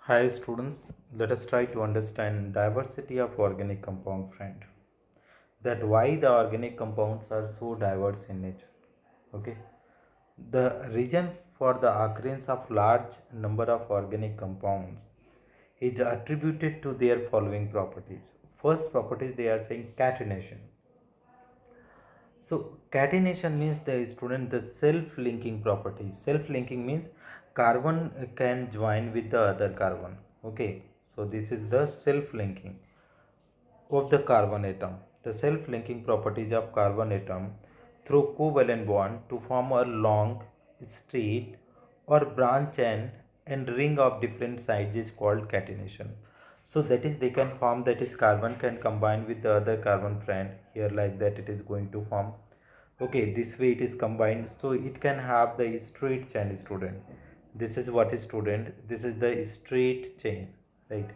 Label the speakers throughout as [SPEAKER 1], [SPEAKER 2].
[SPEAKER 1] Hi students, let us try to understand diversity of organic compound friend. That why the organic compounds are so diverse in nature. Okay. The reason for the occurrence of large number of organic compounds is attributed to their following properties. First properties they are saying catenation. So catenation means the self-linking property. Self-linking means carbon can join with the other carbon. Okay, so this is the self-linking of the carbon atom. The self-linking properties of carbon atom through covalent bond to form a long, straight or branch end and ring of different sides is called catenation. So that is they can form, that is carbon can combine with the other carbon friend here, like that it is going to form. Okay, this way it is combined, so it can have the straight chain student. This is what is student, this is the straight chain, right?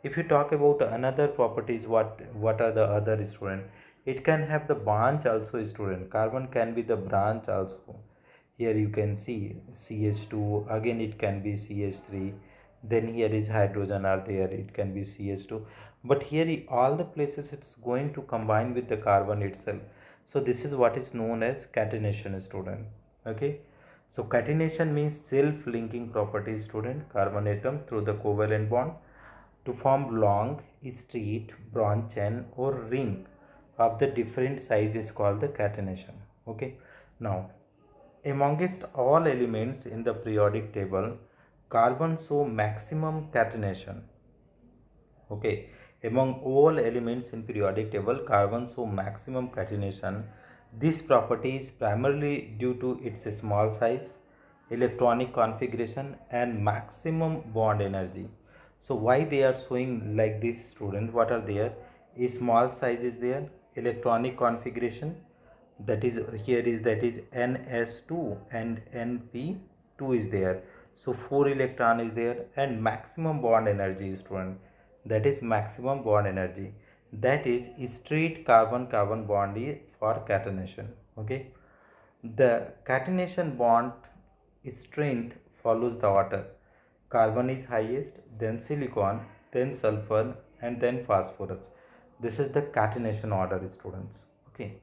[SPEAKER 1] If you talk about another properties, what are the other student, it can have the branch also student. Carbon can be the branch also. Here you can see CH2, again it can be CH3, then here is hydrogen are there, it can be CH2, but here all the places it's going to combine with the carbon itself. So this is what is known as catenation student. Okay, so catenation means self linking property student, carbon atom through the covalent bond to form long, straight, branch chain or ring of the different size is called the catenation. Okay, now amongst all elements in the periodic table, carbon show maximum catenation. Okay, among all elements in periodic table, carbon show maximum catenation. This property is primarily due to its small size, electronic configuration and maximum bond energy. So why they are showing like this student, what are there? A small size is there, electronic configuration, that is here is that is ns2 and np2 is there, so 4 electron is there, and maximum bond energy is student, that is maximum bond energy, that is straight carbon carbon bond is for catenation. Okay, the catenation bond strength follows the order: carbon is highest, then silicon, then sulfur, and then phosphorus. This is the catenation order students. Okay,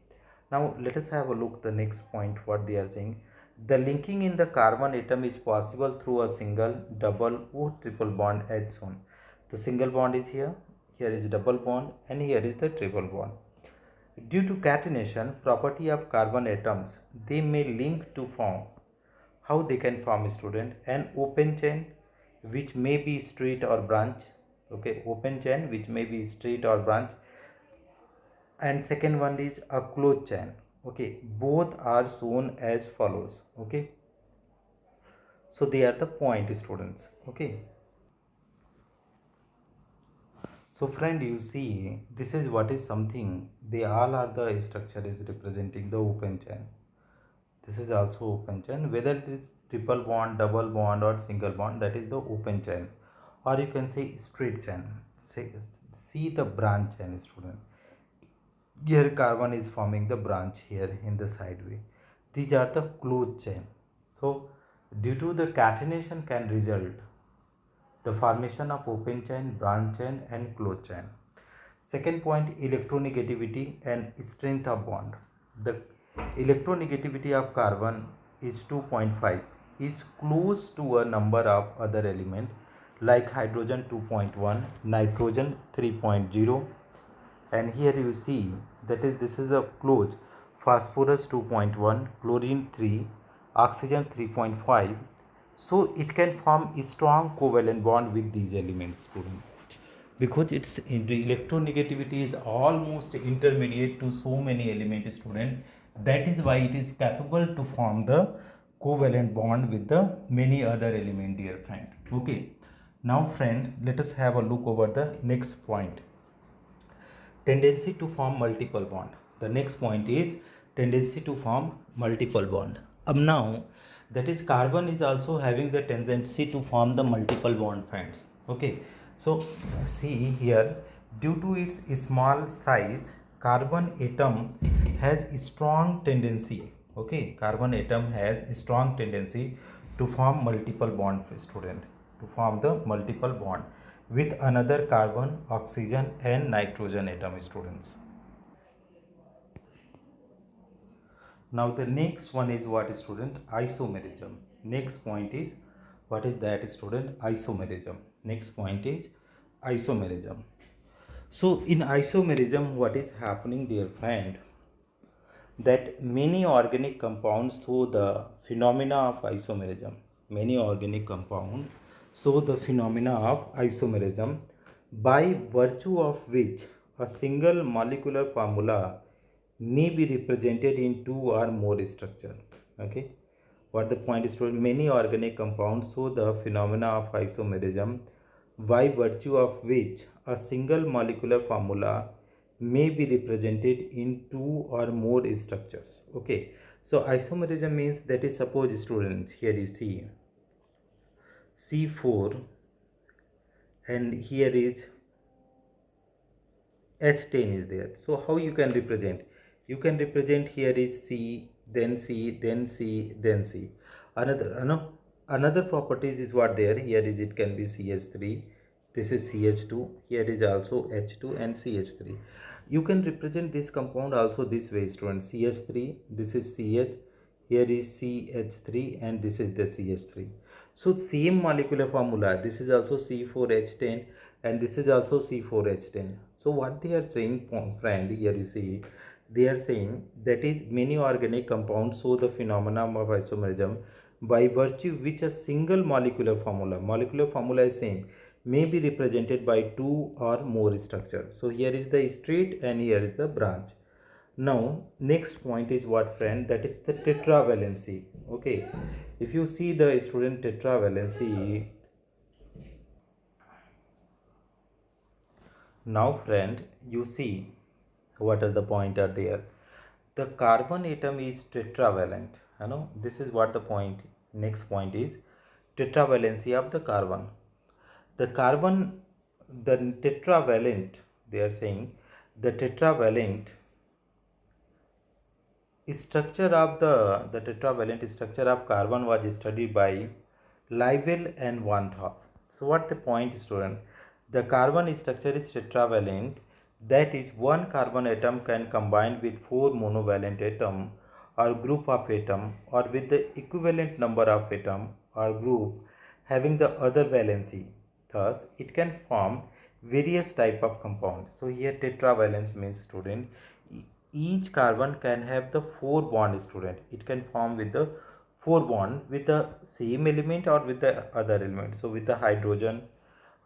[SPEAKER 1] now let us have a look the next point what they are saying. The linking in the carbon atom is possible through a single, double or triple bond as shown. The single bond is here, here is double bond, and here is the triple bond. Due to catenation property of carbon atoms, they may link to form. How they can form student? An open chain which may be straight or branch. Okay, open chain which may be straight or branch, and second one is a closed chain. Okay, both are shown as follows. Okay, so they are the point students. Okay, so friend, you see this is what is something, they all are the structure is representing the open chain. This is also open chain, whether it is triple bond, double bond or single bond, that is the open chain, or you can say straight chain. See the branch chain student, here carbon is forming the branch here in the side way. These are the closed chain. So due to the catenation can result the formation of open chain, branch chain and closed chain. Second point, electronegativity and strength of bond. The electronegativity of carbon is 2.5, is close to a number of other element like hydrogen 2.1, nitrogen 3.0, and here you see that is this is a close, phosphorus 2.1, chlorine 3, oxygen 3.5. So it can form a strong covalent bond with these elements student, because its electronegativity is almost intermediate to so many elements student, that is why it is capable to form the covalent bond with the many other element, dear friend. Okay, now friend, let us have a look over the next point, tendency to form multiple bond. The next point is tendency to form multiple bond. Now that is carbon is also having the tendency to form the multiple bond friends. Okay, so see here, due to its small size, carbon atom has strong tendency. Okay, carbon atom has strong tendency to form multiple bond student. to form the multiple bond with another carbon, oxygen and nitrogen atom, students. Now the next one is what, student? Isomerism. Next point is what is that, student? Isomerism. Next point is isomerism. So in isomerism, what is happening, dear friend, that many organic compounds show the phenomena of isomerism. Many organic compounds show the phenomena of isomerism, by virtue of which a single molecular formula may be represented in two or more structure. Okay, what the point is, to many organic compounds show the phenomena of isomerism, by virtue of which a single molecular formula may be represented in two or more structures. Okay, so isomerism means that is, suppose students, here you see C4 and here is H10 is there. So how you can represent? You can represent, here is C, then C, then C, then C. Another properties is what there. Here is, it can be CH3. This is CH2. Here is also H2 and CH3. You can represent this compound also this way, students. CH3. This is CH. Here is CH3 and this is the CH3. So same molecular formula. This is also C4H10 and this is also C4H10. So what they are saying, friend, here you see, they are saying that is many organic compounds show the phenomenon of isomerism, by virtue which a single molecular formula is same, may be represented by two or more structures. So here is the straight and here is the branch. Now next point is what, friend? That is the tetravalency. Okay, if you see the student tetravalency, now friend, you see what are the point are there. The carbon atom is tetravalent. You know, this is what the point. Next point is tetravalency of the carbon. The carbon, the tetravalent, they are saying the tetravalent structure of the tetravalent structure of carbon was studied by Lyell and Van 't Hoff. So what the point, student? The carbon structure is tetravalent, that is one carbon atom can combine with four monovalent atom or group of atom, or with the equivalent number of atom or group having the other valency. Thus it can form various type of compound. So here tetravalence means, student, each carbon can have the four bond, student. It can form with the four bond with the same element or with the other element. So with the hydrogen,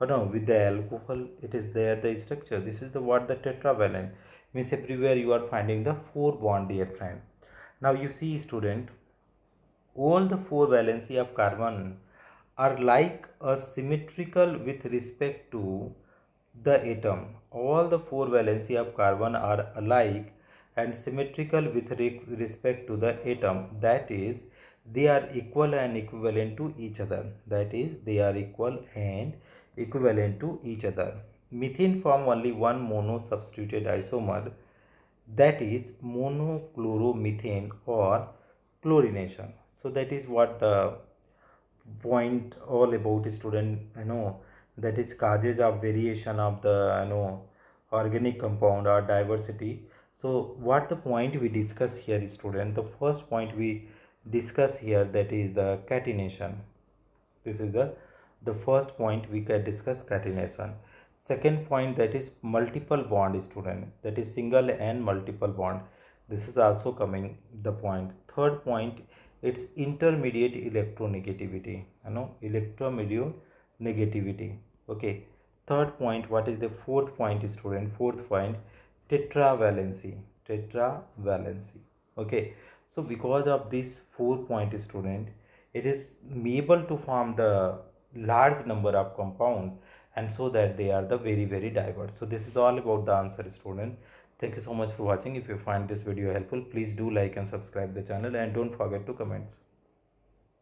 [SPEAKER 1] or no, with the alcohol, it is there the structure. This is the what the tetravalent means. Everywhere you are finding the four bond, dear friend. Now you see, student, all the four valency of carbon are like a symmetrical with respect to the atom. All the four valency of carbon are alike and symmetrical with respect to the atom. That is, they are equal and equivalent to each other. That is, they are equal and equivalent to each other. Methane form only one mono substituted isomer, that is monochloromethane or chlorination. So that is what the point all about, student. That is causes of variation of the organic compound or diversity. So what the point we discuss here, student? The first point we discuss here, that is the catenation. This is the first point we can discuss, catenation. Second point, that is multiple bond, student. That is single and multiple bond. This is also coming the point. Third point, it's intermediate electronegativity. Electromediate negativity. Okay. Third point, what is the fourth point, student? Fourth point, tetravalency. Tetravalency. Okay. So because of this 4 point, student, it is able to form the large number of compound, and so that they are the very diverse. So this is all about the answer, student. Thank you so much for watching. If you find this video helpful, please do like and subscribe the channel, and don't forget to comment.